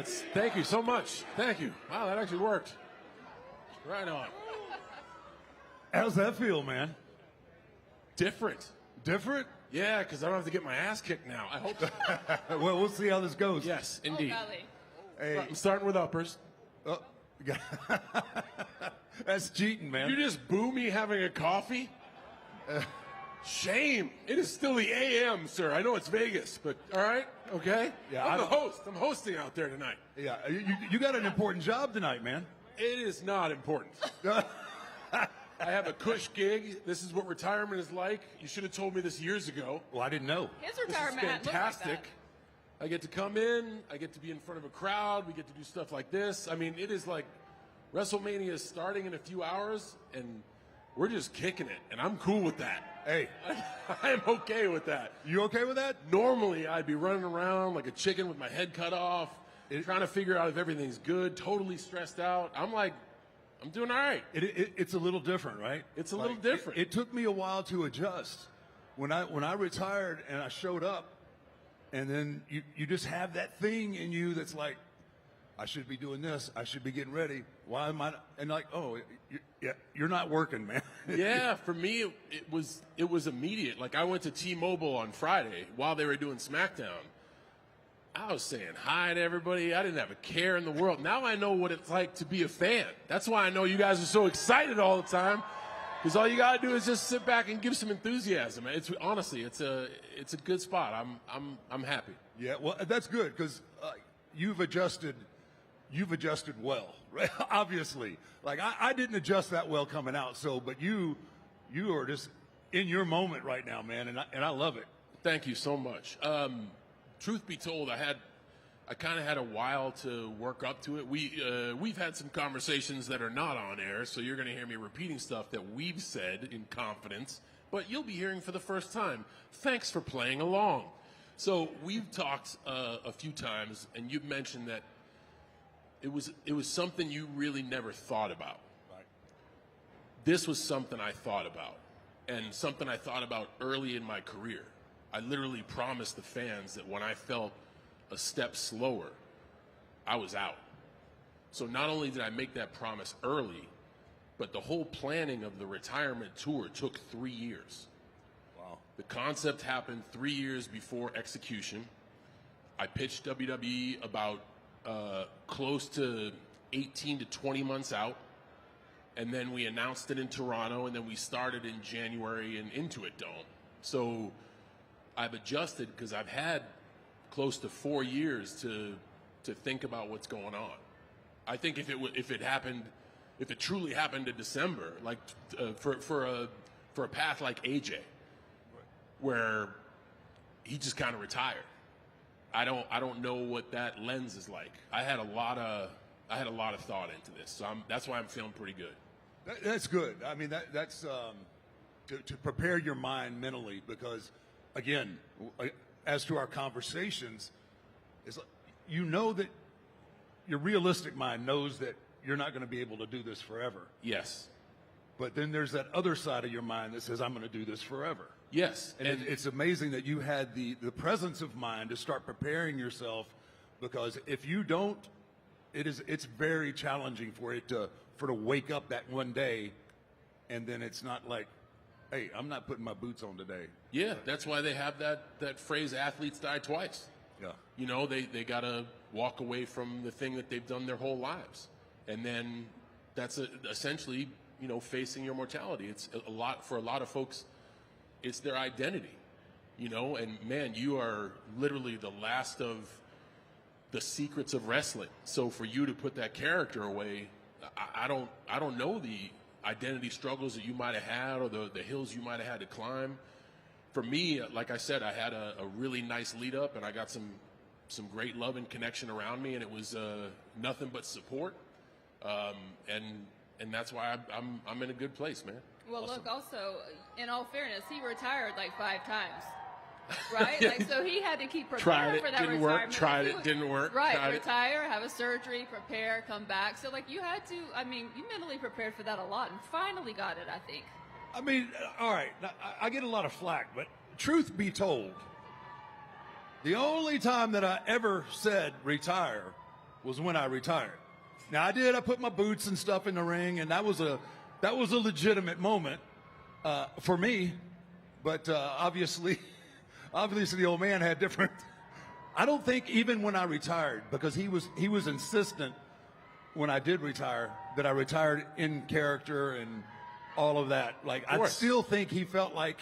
Thank you so much. Thank you. Wow, that actually worked. Right on. How's that feel, man? Different. Different? Yeah, because I don't have to get my ass kicked now. I hope so. Well, we'll see how this goes. Yes, indeed. Oh, golly. Hey, I'm starting with uppers. oh, that's cheating, man. You just boo me having a coffee? Shame. It is still the AM, sir. I know it's Vegas, but all right, okay? Yeah, I'm the host. I'm hosting out there tonight. Yeah, you got an important job tonight, man. It is not important. I have a cush gig. This is what retirement is like. You should have told me this years ago. Well, I didn't know. His This is retirement hat looked like fantastic. that. I get to come in. I get to be in front of a crowd. We get to do stuff like this. I mean, it is like WrestleMania is starting in a few hours, and we're just kicking it, and I'm cool with that. Hey, I am okay with that. you okay with that? Normally, I'd be running around like a chicken with my head cut off, trying to figure out if everything's good, totally stressed out. I'm doing all right. It's a little different, right? It's a little different. It took me a while to adjust. When I retired and I showed up, and then you just have that thing in you that's like, I should be doing this. I should be getting ready. Why am I? And like, oh, you're not working, man. Yeah, for me, it was immediate. Like I went to T-Mobile on Friday while they were doing SmackDown. I was saying hi to everybody. I didn't have a care in the world. Now I know what it's like to be a fan. That's why I know you guys are so excited all the time. Because all you gotta do is just sit back and give some enthusiasm. It's honestly, it's a good spot. I'm happy. Yeah, well, that's good because you've adjusted well, right? Obviously, like I didn't adjust that well coming out. So, but you are just in your moment right now, man, and I love it. Thank you so much. Truth be told, I kind of had a while to work up to it. We've had some conversations that are not on air, so you're going to hear me repeating stuff that we've said in confidence, but you'll be hearing for the first time. Thanks for playing along. So we've talked a few times, and you've mentioned that it was something you really never thought about. Right. This was something I thought about, and something I thought about early in my career. I literally promised the fans that when I felt a step slower, I was out. So not only did I make that promise early, but the whole planning of the retirement tour took 3 years. Wow. The concept happened 3 years before execution. I pitched WWE about close to 18 to 20 months out. And then we announced it in Toronto, and then we started in January in Intuit Dome. So I've adjusted because I've had close to 4 years to think about what's going on. I think if it truly happened in December, like for a path like AJ, where he just kind of retired, I don't know what that lens is like. I had a lot of thought into this, so that's why I'm feeling pretty good. That's good. I mean, that's to prepare your mind mentally because, again, as to our conversations, is you know that your realistic mind knows that you're not going to be able to do this forever. Yes. But then there's that other side of your mind that says, I'm going to do this forever. Yes. And it's amazing that you had the presence of mind to start preparing yourself because if you don't, it's very challenging for it to wake up that one day and then it's not like, hey, I'm not putting my boots on today. Yeah, that's why they have that phrase, athletes die twice. Yeah. You know, they got to walk away from the thing that they've done their whole lives. And then that's essentially, you know, facing your mortality. It's for a lot of folks, it's their identity, you know, and man, you are literally the last of the secrets of wrestling. So for you to put that character away, I don't know the identity struggles that you might have had or the hills you might have had to climb. For me, like I said, I had a really nice lead up and I got some great love and connection around me, and it was nothing but support. And that's why I'm in a good place, man. Well, Awesome. look, also, in all fairness, he retired like 5 times. Right? Like, so he had to keep preparing for that didn't retirement. work. Tried it, didn't work. Right, tried retire, have a surgery, prepare, come back. So, like, you had to, I mean, you mentally prepared for that a lot and finally got it, I think. I mean, all right, now, I get a lot of flack, but truth be told, the only time that I ever said retire was when I retired. Now I put my boots and stuff in the ring, and that was a legitimate moment for me. But obviously, the old man had different. I don't think even when I retired, because he was insistent when I did retire that I retired in character and all of that. Like I still think he felt like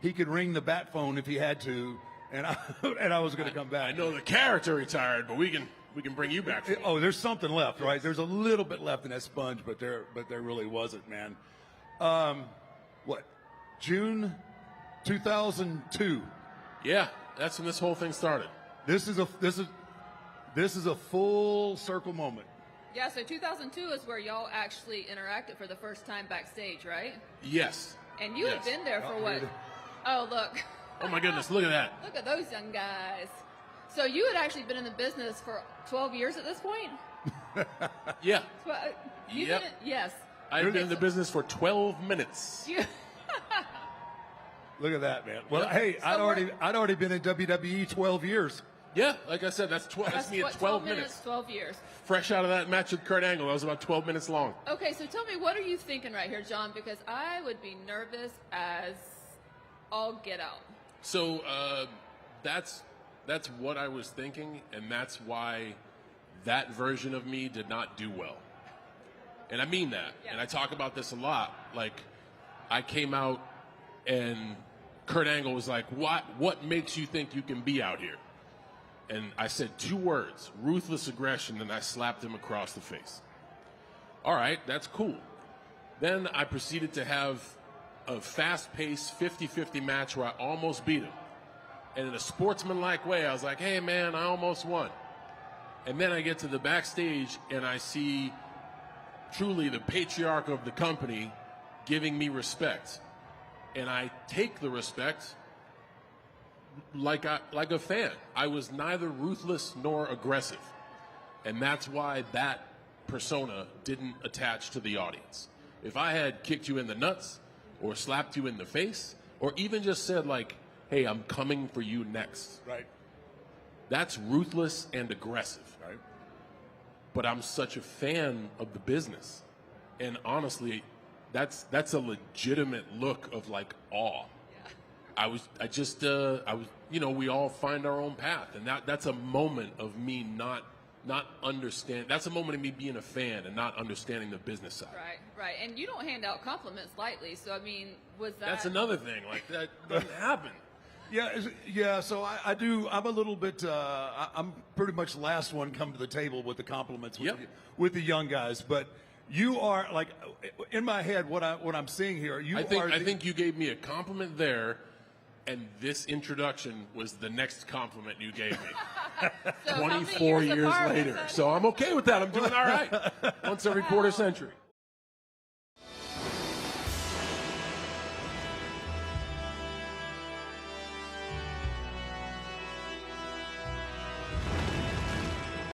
he could ring the bat phone if he had to, and I was going to come back. I know the character retired, but we can bring you back. Oh, there's something left, right? There's a little bit left in that sponge, but there really wasn't, man. What? June 2002. Yeah, that's when this whole thing started. This is a full circle moment. Yeah, so 2002 is where y'all actually interacted for the first time backstage, right? Yes. And you had Yes. been there for what? Really? Oh, look. Oh my goodness, look at that. Look at those young guys. So you had actually been in the business for 12 years at this point? Yeah. You've Yep. been yes. I've been in the business for 12 minutes. You, Look at that, man. Well, Yeah. hey, So I'd already been in WWE 12 years. Yeah, like I said, that's me at what, 12 minutes. 12 years. Fresh out of that match with Kurt Angle, that was about 12 minutes long. Okay, so tell me, what are you thinking right here, John? Because I would be nervous as all get out. So that's what I was thinking, and that's why that version of me did not do well. And I mean that. Yeah. And I talk about this a lot. Like, I came out and Kurt Angle was like, what makes you think you can be out here? And I said 2 words, ruthless aggression, and I slapped him across the face. All right, that's cool. Then I proceeded to have a fast-paced 50-50 match where I almost beat him. And in a sportsmanlike way, I was like, hey, man, I almost won. And then I get to the backstage, and I see truly the patriarch of the company giving me respect. And I take the respect like a fan. I was neither ruthless nor aggressive. And that's why that persona didn't attach to the audience. If I had kicked you in the nuts or slapped you in the face or even just said like, hey, I'm coming for you next. Right. That's ruthless and aggressive. Right. But I'm such a fan of the business. And honestly, that's a legitimate look of like awe. We all find our own path, and that's a moment of me not understand. That's a moment of me being a fan and not understanding the business side. Right. And you don't hand out compliments lightly. So, I mean, was that... That's another thing. Like, that doesn't happen. Yeah. So I do. I'm a little bit. I'm pretty much the last one come to the table with the compliments with the young guys. But you are like in my head. What I'm seeing here. I think you gave me a compliment there, and this introduction was the next compliment you gave me. So how many 24 years apart was later. that? So I'm okay with that. I'm doing all right. Once every quarter century.